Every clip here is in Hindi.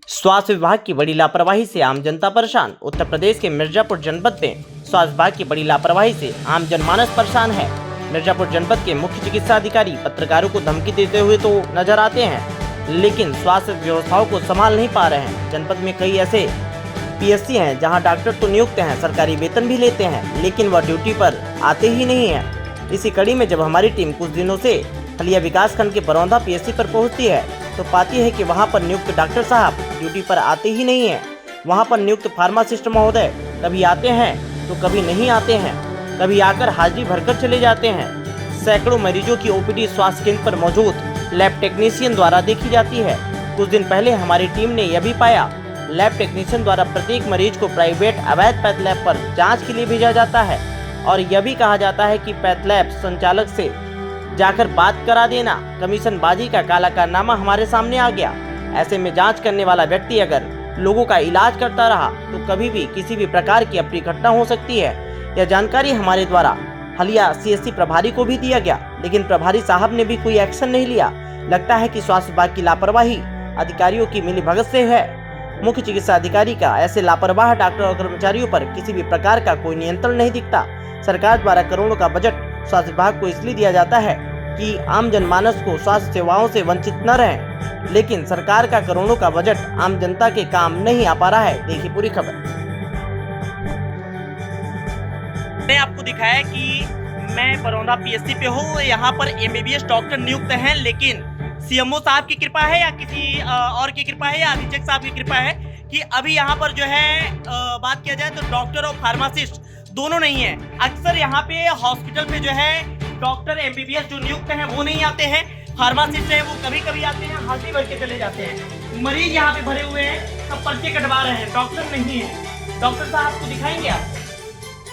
स्वास्थ्य विभाग की बड़ी लापरवाही से आम जनता परेशान। उत्तर प्रदेश के मिर्जापुर जनपद में स्वास्थ्य विभाग की बड़ी लापरवाही से आम जनमानस परेशान है। मिर्जापुर जनपद के मुख्य चिकित्सा अधिकारी पत्रकारों को धमकी देते हुए तो नजर आते हैं, लेकिन स्वास्थ्य व्यवस्थाओं को संभाल नहीं पा रहे हैं। जनपद में कई ऐसे पीएससी हैं जहां डॉक्टर तो नियुक्त हैं, सरकारी वेतन भी लेते हैं, लेकिन वह ड्यूटी पर आते ही नहीं है। इसी कड़ी में जब हमारी टीम कुछ दिनों से हलिया विकासखंड के परौंधा पीएससी पर पहुंचती है तो पाती है कि वहां पर नियुक्त डॉक्टर साहब ड्यूटी पर आते ही नहीं है। वहां पर नियुक्त फार्मासिस्ट महोदय कभी आते हैं तो कभी नहीं आते हैं, कभी आकर हाजिरी भरकर चले जाते हैं। सैकड़ों मरीजों की ओपीडी स्वास्थ्य केंद्र पर मौजूद लैब टेक्नीशियन द्वारा देखी जाती है। कुछ दिन पहले हमारी टीम ने यह भी पाया, लैब टेक्नीशियन द्वारा प्रत्येक मरीज को प्राइवेट अवैध पैथ लैब पर जाँच के लिए भेजा जाता है और यह भी कहा जाता है कि पैथ लैब संचालक से जाकर बात करा देना। कमीशनबाजी का काला कारनामा हमारे सामने आ गया। ऐसे में जांच करने वाला व्यक्ति अगर लोगों का इलाज करता रहा तो कभी भी किसी भी प्रकार की अपनी घटना हो सकती है। यह जानकारी हमारे द्वारा हलिया सीएससी प्रभारी को भी दिया गया, लेकिन प्रभारी साहब ने भी कोई एक्शन नहीं लिया। लगता है कि स्वास्थ्य विभाग की लापरवाही अधिकारियों की मिलीभगत से है। मुख्य चिकित्सा अधिकारी का ऐसे लापरवाह डॉक्टर और कर्मचारियों पर किसी भी प्रकार का कोई नियंत्रण नहीं दिखता। सरकार द्वारा करोड़ों का बजट स्वास्थ्य विभाग को इसलिए दिया जाता है कि आम जनमानस को स्वास्थ्य सेवाओं से वंचित न रहें, लेकिन सरकार का करोड़ों का बजट आम जनता के काम नहीं आ पा रहा है। देखिए पूरी खबर। मैंने आपको दिखाया कि मैं परौंधा पीएससी पे हूँ। यहाँ पर एमबीबीएस डॉक्टर नियुक्त हैं, लेकिन सीएमओ साहब की कृपा है या किसी और की कृपा है या अधीक्षक साहब की कृपा है कि अभी यहाँ पर जो है बात किया जाए तो डॉक्टर और फार्मासिस्ट दोनों नहीं है। अक्सर यहाँ पे हॉस्पिटल पे जो है डॉक्टर एमबीबीएस जो नियुक्त हैं वो नहीं आते हैं, फार्मासिस्ट हैं वो कभी कभी आते हैं, हाजिरी भर के चले जाते हैं। मरीज यहाँ पे भरे हुए हैं, सब पर्चे कटवा रहे हैं, डॉक्टर नहीं है। डॉक्टर साहब को दिखाएंगे आप?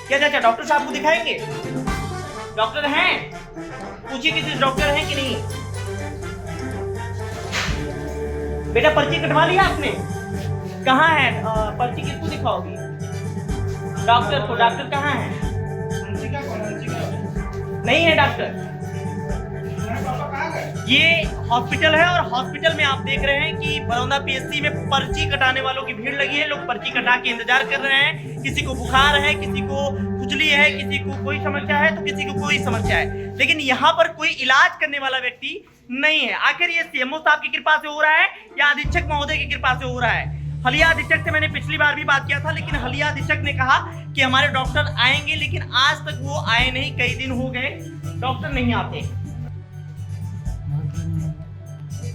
क्या चाचा डॉक्टर साहब को दिखाएंगे? डॉक्टर हैं? पूछिए किसी डॉक्टर हैं कि नहीं। बेटा पर्ची कटवा लिया आपने? कहाँ है पर्ची? किसको दिखाओगी? डॉक्टर को। डॉक्टर कहाँ है? नहीं है डॉक्टर। ये हॉस्पिटल है और हॉस्पिटल में आप देख रहे हैं कि परौंधा पीएससी में पर्ची कटाने वालों की भीड़ लगी है। लोग पर्ची कटा के इंतजार कर रहे हैं। किसी को बुखार है, किसी को खुजली है, किसी को कोई समस्या है तो किसी को कोई समस्या है, लेकिन यहाँ पर कोई इलाज करने वाला व्यक्ति नहीं है। आखिर ये सीएमओ साहब की कृपा से हो रहा है या अधीक्षक महोदय की कृपा से हो रहा है? हलिया अधीक्षक से मैंने पिछली बार भी बात किया था, लेकिन हलिया अधीक्षक ने कहा कि हमारे डॉक्टर आएंगे, लेकिन आज तक वो आए नहीं। कई दिन हो गए डॉक्टर नहीं आते।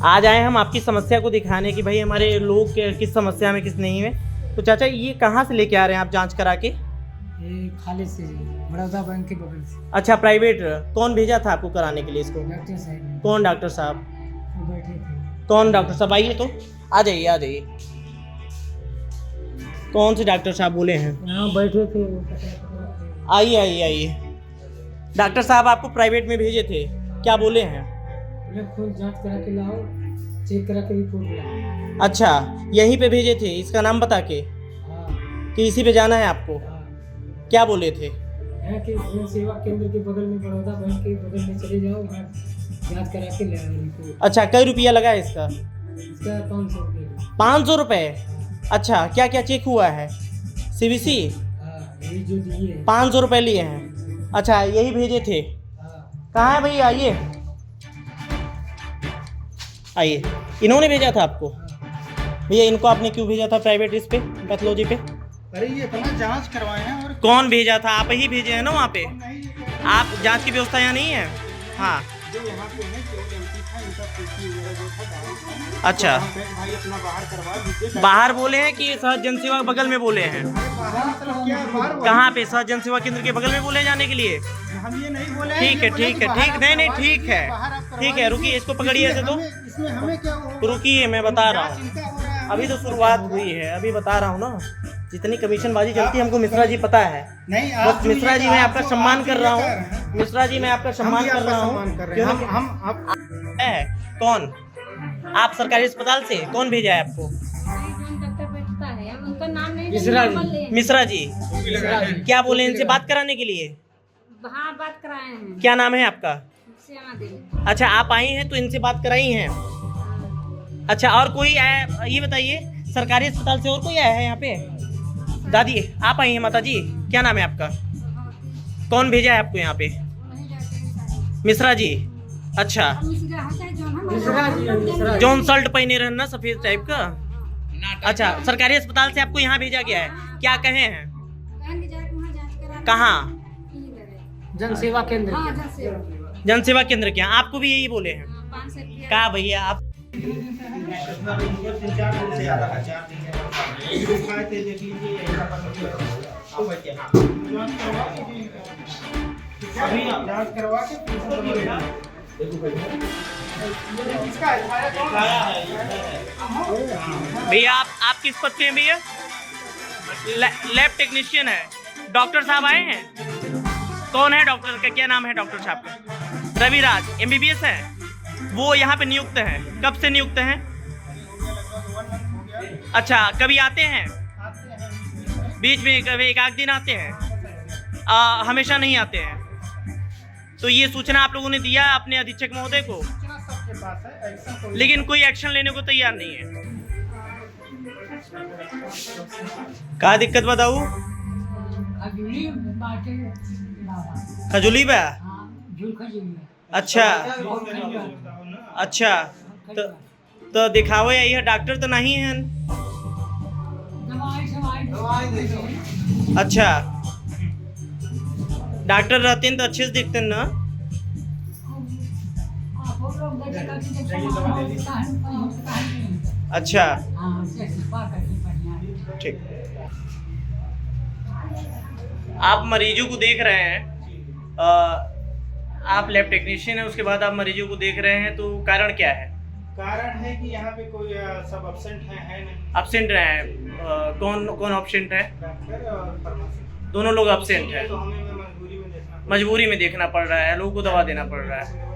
आज आए हम आपकी समस्या को दिखाने की भाई हमारे लोग किस समस्या में किस नहीं है। तो चाचा ये कहाँ से लेके आ रहे हैं आप जांच करा के? ये खाली से बड़ौदा बैंक के बगल से। अच्छा प्राइवेट। कौन भेजा था आपको कराने के लिए इसको? डॉक्टर साहब। कौन डॉक्टर साहब? वो बैठे थे। कौन डॉक्टर साहब? आइए तो आ जाइए, आ जाइए। कौन से डॉक्टर साहब बोले हैं? यहाँ बैठे थे। आइए आइए आइए। डॉक्टर साहब आपको प्राइवेट में भेजे थे, क्या बोले हैं? खुद जांच करा के लाओ, चेक करा के रिपोर्ट लाओ। अच्छा यहीं पे भेजे थे, इसका नाम बता के हाँ। कि इसी पे जाना है आपको? हाँ। क्या बोले थे? यहाँ के जन सेवा केंद्र के बगल में बड़ौदा बैंक के बगल में चले जाओ, वहाँ जांच करा के ले आओ रिपोर्ट। अच्छा कई रुपया लगा इसका? इसका 500 रुपये। 500 रुपये? अच्छा क्या क्या चेक हुआ है? सीबीसी? हाँ यही जो दिए हैं। 500 रुपये लिए हैं? अच्छा यही भेजे थे? हाँ। कहाँ है भैया? आइए आइए। इन्होंने भेजा था आपको? भैया इनको आपने क्यों भेजा था प्राइवेट इस पे पैथोलॉजी पे? अरे ये इतना जांच करवाए हैं और कौन भेजा था? आप ही भेजे हैं ना वहाँ पे? आप जांच की व्यवस्था यहाँ नहीं है? हाँ जो यहाँ पे है केवल एमपी था, इनका पुष्टि वगैरह जो था दावा था। अच्छा तो भाई अपना बाहर करवा दीजिए। बाहर बोले हैं कि सहज जन सेवा बगल में बोले हैं? बाहर मतलब क्या बाहर? कहाँ पे? सहज जन सेवा केंद्र के बगल में बोले जाने के लिए? हम ये नहीं बोले। ठीक है ठीक है ठीक, नहीं नहीं ठीक है ठीक है। रुकिए इसको पकड़िए ऐसे तो। इसमें हमें क्या रुकिए मैं बता रहा हूँ, अभी तो शुरुआत हुई है, अभी बता रहा हूँ ना। जितनी कमीशनबाजी चलती है हमको मिश्रा जी पता है। नहीं बस मिश्रा जी मैं आपका सम्मान कर रहा हूँ, मिश्रा जी मैं आपका सम्मान कर रहा हूँ। क्योंकि हम है कौन? आप सरकारी अस्पताल से? कौन भेजा है आपको? मिश्रा जी। मिश्रा जी क्या बोले इनसे बात कराने के लिए? हाँ बात कराए हैं। क्या नाम है आपका? श्यामा देवी। अच्छा आप आई हैं तो इनसे बात कराई हैं? अच्छा और कोई ये बताइए सरकारी अस्पताल से और कोई आया है यहाँ पे? दादी आप आई हैं माता जी, क्या नाम है आपका? कौन भेजा है आपको यहाँ पे? मिश्रा जी। अच्छा, मिश्रा जी। जॉन शर्ट पहने रहना सफेद टाइप का। अच्छा, सरकारी अस्पताल से आपको यहाँ भेजा गया है, क्या कहे हैं? कहाँ? जन सेवा केंद्र। जन सेवा केंद्र के यहाँ आपको भी यही बोले हैं? 500 रुपया। कहा भैया आप? भैया आप किस पद पे हैं भैया? लैब टेक्नीशियन है। डॉक्टर साहब आए हैं? कौन है डॉक्टर का, क्या नाम है डॉक्टर साहब का? रविराज MBBS है। वो यहाँ पे नियुक्त हैं, कब से नियुक्त हैं? अच्छा, कभी आते हैं? बीच में कभी एक आध दिन आते हैं? हमेशा नहीं आते हैं। तो ये सूचना आप लोगों ने दिया अपने अधीक्षक महोदय को, लेकिन कोई एक्शन लेने को तैयार नहीं है। क्या दिक्कत बताऊ? खजूली बा? अच्छा अच्छा, तो दिखावे आई है, डॉक्टर तो नहीं है। अच्छा, डॉक्टर रहते हैं तो अच्छे से दिखते हैं ना? अच्छा ठीक। आप मरीजों को देख रहे हैं, आप लैब टेक्नीशियन हैं, उसके बाद आप मरीजों को देख रहे हैं, तो कारण क्या है? कारण है कि यहाँ पे कोई सब एब्सेंट है नहीं। एब्सेंट हैं? कौन कौन एब्सेंट है? डॉक्टर और फार्मेसी दोनों लोग एब्सेंट हैं। तो हमें मजबूरी में देखना मजबूरी में देखना पड़ रहा है, लोगों को दवा देना पड़ रहा है।